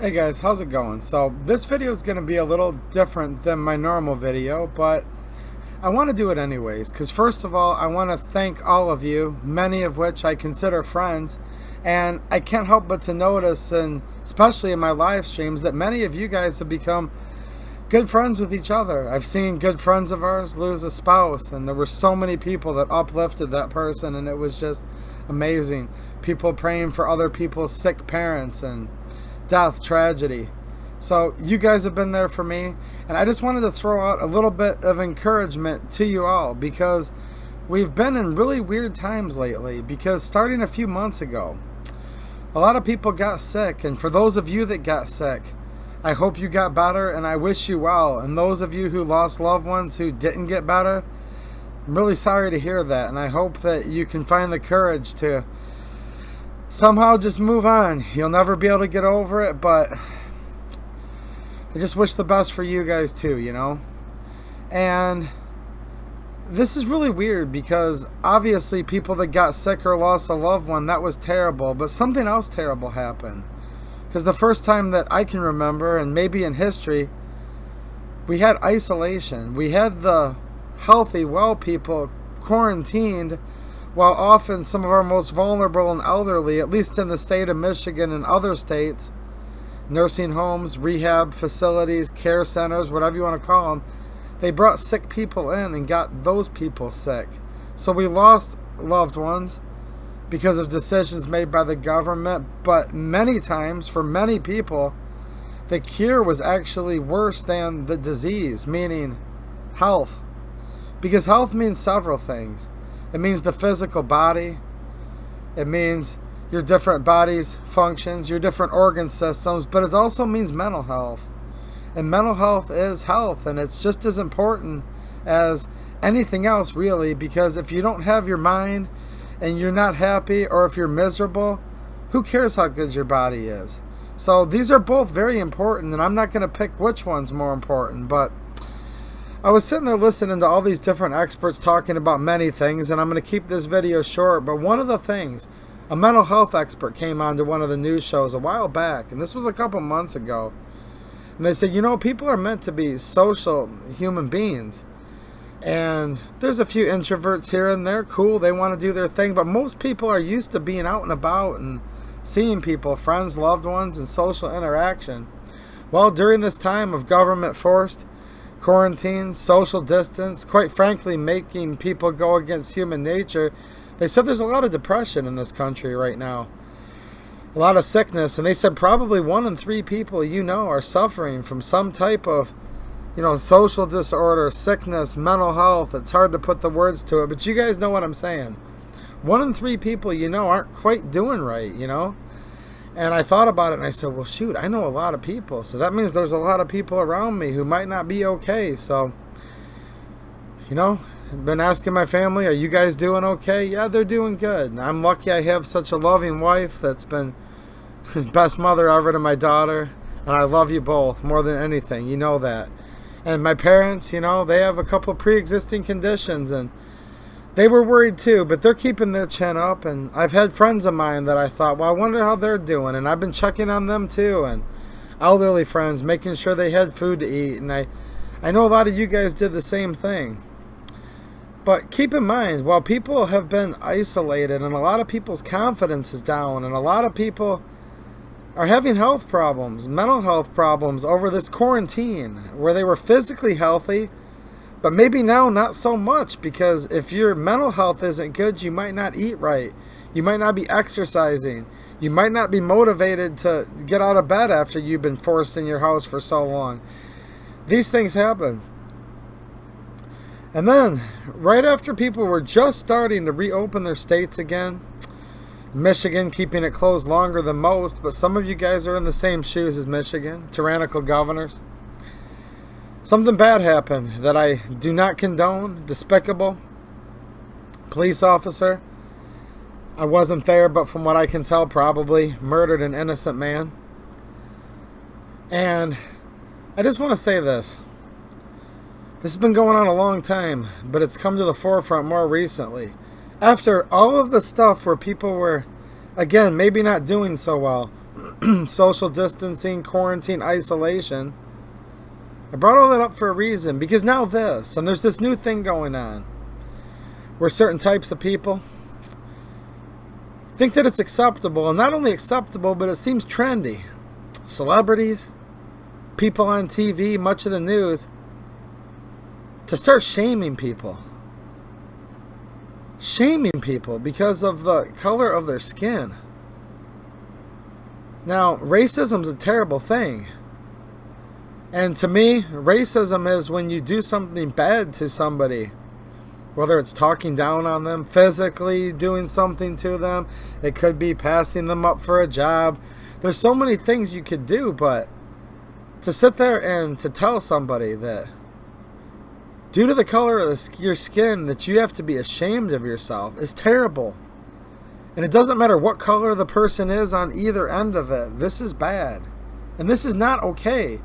Hey guys, how's it going? So this video is going to be a little different than my normal video, but I want to do it anyways because first of all, I want to thank all of you, many of which I consider friends, and I can't help but to notice, and especially in my live streams, that many of you guys have become good friends with each other. I've seen good friends of ours lose a spouse, and there were so many people that uplifted that person, and it was just amazing. People praying for other people's sick parents and death, tragedy. So you guys have been there for me, and I just wanted to throw out a little bit of encouragement to you all because we've been in really weird times lately. Because starting a few months ago, a lot of people got sick, and for those of you that got sick, I hope you got better and I wish you well. And those of you who lost loved ones who didn't get better, I'm really sorry to hear that, and I hope that you can find the courage to somehow just move on. You'll never be able to get over it, but I just wish the best for you guys too, you know? And this is really weird because obviously people that got sick or lost a loved one, that was terrible, but something else terrible happened. Because the first time that I can remember, and maybe in history, we had isolation. We had the healthy, well people quarantined, while often some of our most vulnerable and elderly, at least in the state of Michigan and other states, nursing homes, rehab facilities, care centers, whatever you want to call them, they brought sick people in and got those people sick. So we lost loved ones because of decisions made by the government, but many times, for many people, the cure was actually worse than the disease, meaning health. Because health means several things. It means the physical body. It means your different body's functions, your different organ systems, but it also means mental health. And mental health is health, and it's just as important as anything else, really, because if you don't have your mind and you're not happy, or if you're miserable, who cares how good your body is? So these are both very important, and I'm not going to pick which one's more important, but I was sitting there listening to all these different experts talking about many things, and I'm going to keep this video short, but one of the things, a mental health expert came on to one of the news shows a while back, and this was a couple months ago, and they said, you know, people are meant to be social human beings, and there's a few introverts here and there, cool, they want to do their thing, but most people are used to being out and about and seeing people, friends, loved ones, and social interaction. Well, during this time of government forced quarantine, social distance, quite frankly making people go against human nature, they said there's a lot of depression in this country right now, a lot of sickness, and they said probably 1 in 3 people you know are suffering from some type of, you know, social disorder, sickness, mental health. It's hard to put the words to it, but you guys know what I'm saying. 1 in 3 people you know aren't quite doing right, you know. And I thought about it and I said, well, shoot, I know a lot of people. So that means there's a lot of people around me who might not be okay. So, you know, I've been asking my family, are you guys doing okay? Yeah, they're doing good. And I'm lucky I have such a loving wife that's been the best mother ever to my daughter. And I love you both more than anything. You know that. And my parents, you know, they have a couple pre-existing conditions and they were worried too, but they're keeping their chin up. And I've had friends of mine that I thought, well, I wonder how they're doing. And I've been checking on them too. And elderly friends, making sure they had food to eat. And I know a lot of you guys did the same thing. But keep in mind, while people have been isolated and a lot of people's confidence is down and a lot of people are having health problems, mental health problems over this quarantine where they were physically healthy, but maybe now not so much, because if your mental health isn't good, you might not eat right. You might not be exercising. You might not be motivated to get out of bed after you've been forced in your house for so long. These things happen. And then, right after people were just starting to reopen their states again, Michigan keeping it closed longer than most, but some of you guys are in the same shoes as Michigan, tyrannical governors. Something bad happened that I do not condone, despicable. Police officer, I wasn't there, but from what I can tell, probably murdered an innocent man. And I just want to say this. This has been going on a long time, but it's come to the forefront more recently. After all of the stuff where people were, again, maybe not doing so well, social distancing, quarantine, isolation. I brought all that up for a reason, because now this, and there's this new thing going on where certain types of people think that it's acceptable, and not only acceptable, but it seems trendy. Celebrities, people on TV, much of the news, to start shaming people. Shaming people because of the color of their skin. Now, racism is a terrible thing. And to me, racism is when you do something bad to somebody. Whether it's talking down on them, physically doing something to them. It could be passing them up for a job. There's so many things you could do, but to sit there and to tell somebody that due to the color of your skin that you have to be ashamed of yourself is terrible. And it doesn't matter what color the person is on either end of it. This is bad. And this is not okay.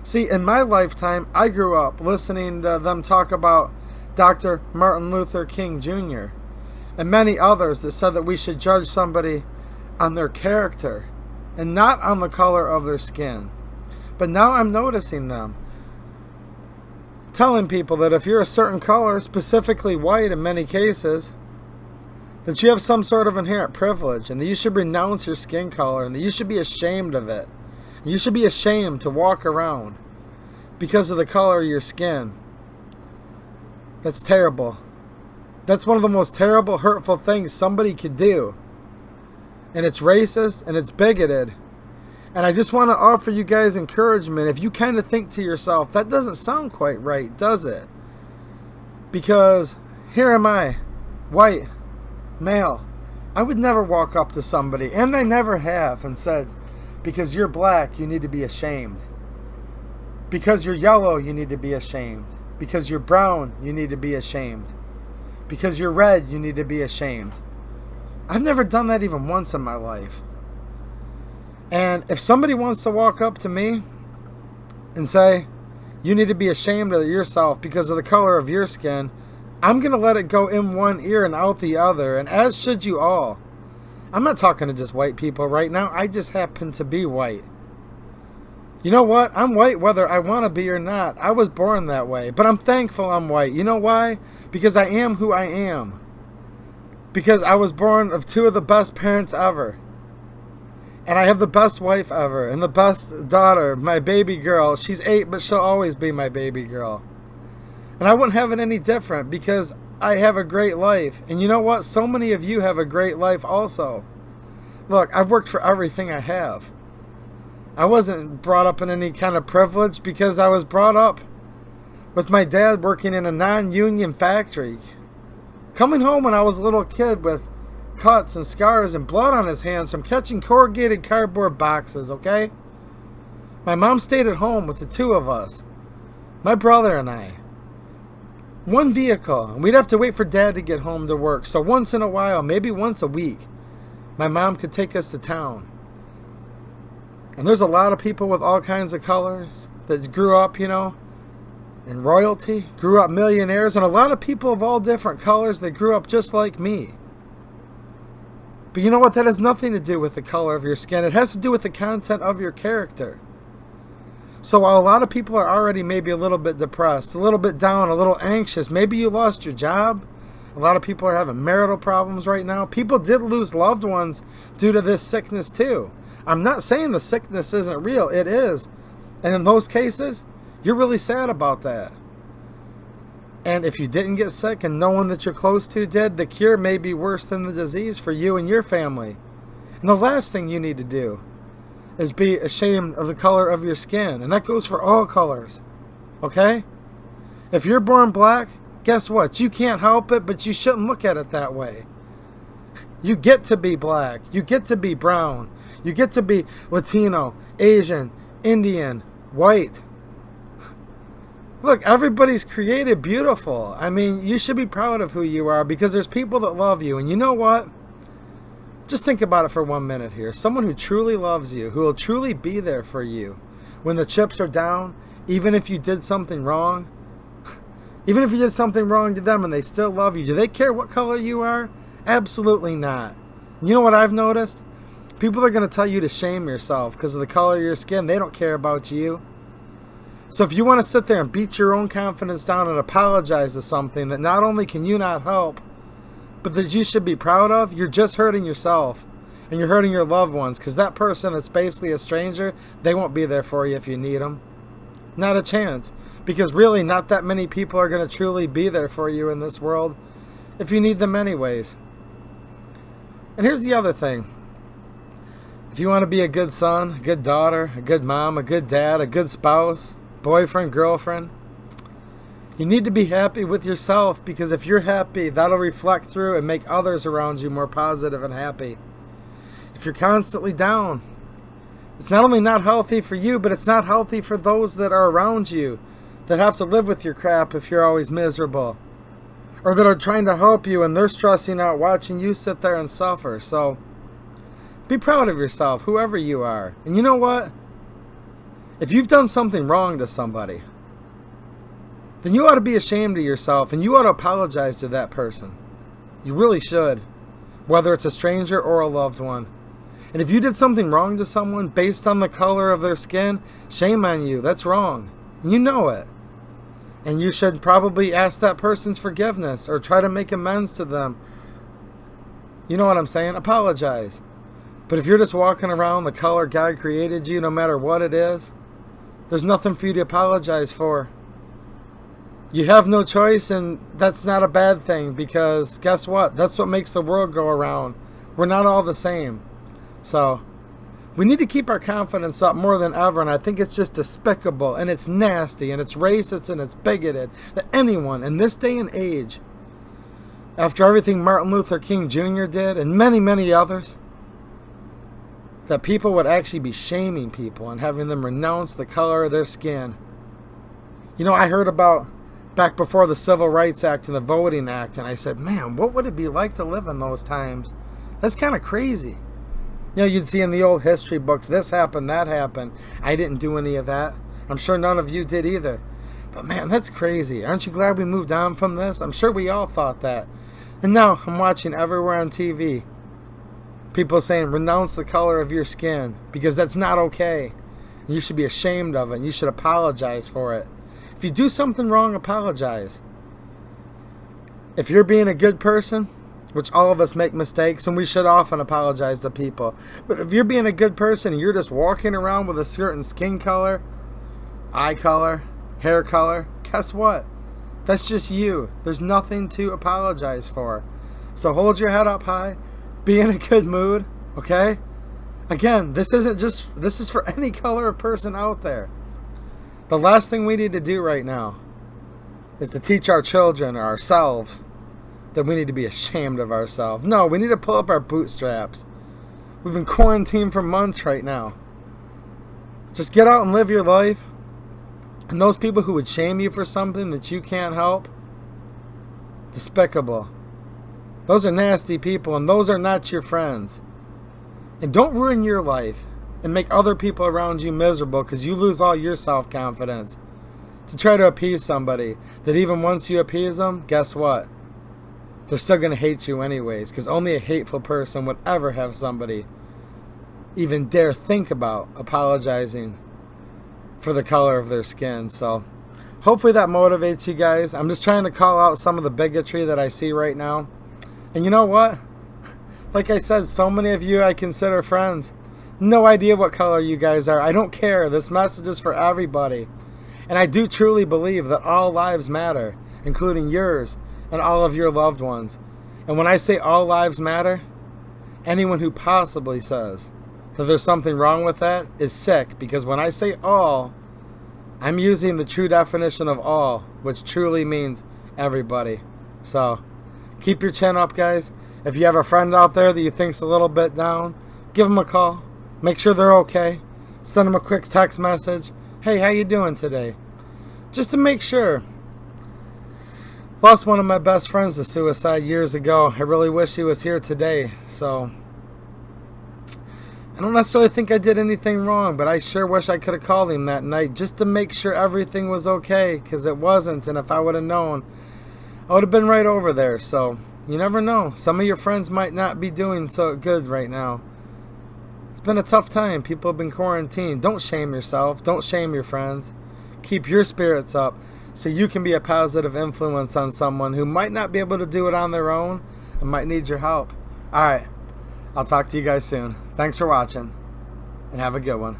See, in my lifetime, I grew up listening to them talk about Dr. Martin Luther King Jr. and many others that said that we should judge somebody on their character and not on the color of their skin. But now I'm noticing them telling people that if you're a certain color, specifically white in many cases, that you have some sort of inherent privilege and that you should renounce your skin color and that you should be ashamed of it. You should be ashamed to walk around because of the color of your skin. That's terrible. That's one of the most terrible, hurtful things somebody could do. And it's racist and it's bigoted. And I just want to offer you guys encouragement. If you kind of think to yourself, that doesn't sound quite right, does it? Because here am I, white, male. I would never walk up to somebody, and I never have, and said, because you're black, you need to be ashamed. Because you're yellow, you need to be ashamed. Because you're brown, you need to be ashamed. Because you're red, you need to be ashamed. I've never done that even once in my life. And if somebody wants to walk up to me and say, you need to be ashamed of yourself because of the color of your skin, I'm going to let it go in one ear and out the other, and as should you all. I'm not talking to just white people right now. I just happen to be white. You know what? I'm white whether I want to be or not. I was born that way. But I'm thankful I'm white. You know why? Because I am who I am. Because I was born of two of the best parents ever. And I have the best wife ever. And the best daughter, my baby girl. She's 8, but she'll always be my baby girl. And I wouldn't have it any different because I have a great life. And you know what? So many of you have a great life also. Look, I've worked for everything I have. I wasn't brought up in any kind of privilege because I was brought up with my dad working in a non-union factory. Coming home when I was a little kid with cuts and scars and blood on his hands from catching corrugated cardboard boxes, okay? My mom stayed at home with the two of us, my brother and I. One vehicle, and we'd have to wait for Dad to get home to work. So once in a while, maybe once a week, my mom could take us to town. And there's a lot of people with all kinds of colors that grew up, you know, in royalty, grew up millionaires, and a lot of people of all different colors that grew up just like me. But you know what? That has nothing to do with the color of your skin. It has to do with the content of your character. So while a lot of people are already maybe a little bit depressed, a little bit down, a little anxious, maybe you lost your job. A lot of people are having marital problems right now. People did lose loved ones due to this sickness too. I'm not saying the sickness isn't real. It is. And in those cases, you're really sad about that. And if you didn't get sick and no one that you're close to did, the cure may be worse than the disease for you and your family. And the last thing you need to do is be ashamed of the color of your skin. And that goes for all colors. Okay? If you're born black, guess what? You can't help it, but you shouldn't look at it that way. You get to be black. You get to be brown. You get to be Latino, Asian, Indian, white. Look, everybody's created beautiful. I mean, you should be proud of who you are because there's people that love you. And you know what? Just think about it for 1 minute here. Someone who truly loves you, who will truly be there for you when the chips are down, even if you did something wrong. Even if you did something wrong to them and they still love you. Do they care what color you are? Absolutely not. You know what I've noticed? People are going to tell you to shame yourself because of the color of your skin. They don't care about you. So if you want to sit there and beat your own confidence down and apologize to something that not only can you not help, but that you should be proud of, you're just hurting yourself. And you're hurting your loved ones, because that person that's basically a stranger, they won't be there for you if you need them. Not a chance. Because really, not that many people are going to truly be there for you in this world if you need them anyways. And here's the other thing. If you want to be a good son, a good daughter, a good mom, a good dad, a good spouse, boyfriend, girlfriend, you need to be happy with yourself, because if you're happy, that'll reflect through and make others around you more positive and happy. If you're constantly down, it's not only not healthy for you, but it's not healthy for those that are around you that have to live with your crap if you're always miserable, or that are trying to help you and they're stressing out watching you sit there and suffer. So be proud of yourself, whoever you are. And you know what? If you've done something wrong to somebody, then you ought to be ashamed of yourself and you ought to apologize to that person. You really should, whether it's a stranger or a loved one. And if you did something wrong to someone based on the color of their skin, shame on you. That's wrong. And you know it. And you should probably ask that person's forgiveness or try to make amends to them. You know what I'm saying? Apologize. But if you're just walking around the color God created you, no matter what it is, there's nothing for you to apologize for. You have no choice, and that's not a bad thing, because guess what? That's what makes the world go around. We're not all the same. So we need to keep our confidence up more than ever, and I think it's just despicable, and it's nasty, and it's racist, and it's bigoted that anyone in this day and age, after everything Martin Luther King Jr. did and many, many others, that people would actually be shaming people and having them renounce the color of their skin. You know, I heard about back before the Civil Rights Act and the Voting Act, and I said, man, what would it be like to live in those times? That's kind of crazy. You know, you'd see in the old history books, this happened, that happened. I didn't do any of that. I'm sure none of you did either. But man, that's crazy. Aren't you glad we moved on from this? I'm sure we all thought that. And now I'm watching everywhere on TV people saying, renounce the color of your skin, because that's not okay. You should be ashamed of it. And you should apologize for it. If you do something wrong, apologize. If you're being a good person, which all of us make mistakes, and we should often apologize to people. But if you're being a good person and you're just walking around with a certain skin color, eye color, hair color, guess what? That's just you. There's nothing to apologize for. So hold your head up high. Be in a good mood, okay? Again, this is for any color of person out there. The last thing we need to do right now is to teach our children or ourselves that we need to be ashamed of ourselves. No, we need to pull up our bootstraps. We've been quarantined for months right now. Just get out and live your life. And those people who would shame you for something that you can't help, despicable. Those are nasty people, and those are not your friends. And don't ruin your life and make other people around you miserable because you lose all your self-confidence to try to appease somebody that even once you appease them, guess what? They're still going to hate you anyways, because only a hateful person would ever have somebody even dare think about apologizing for the color of their skin. So hopefully that motivates you guys. I'm just trying to call out some of the bigotry that I see right now. And you know what? Like I said, so many of you I consider friends. No idea what color you guys are. I don't care. This message is for everybody. And I do truly believe that all lives matter, including yours and all of your loved ones. And when I say all lives matter, anyone who possibly says that there's something wrong with that is sick, because when I say all, I'm using the true definition of all, which truly means everybody. So keep your chin up, guys. If you have a friend out there that you think's a little bit down, give them a call. Make sure they're okay. Send them a quick text message. Hey, how you doing today? Just to make sure. Lost one of my best friends to suicide years ago. I really wish he was here today. So I don't necessarily think I did anything wrong, but I sure wish I could have called him that night just to make sure everything was okay, because it wasn't. And if I would have known, I would have been right over there. So you never know. Some of your friends might not be doing so good right now. been a tough time. People have been quarantined. Don't shame yourself. Don't shame your friends. Keep your spirits up so you can be a positive influence on someone who might not be able to do it on their own and might need your help. All right. I'll talk to you guys soon. Thanks for watching, and have a good one.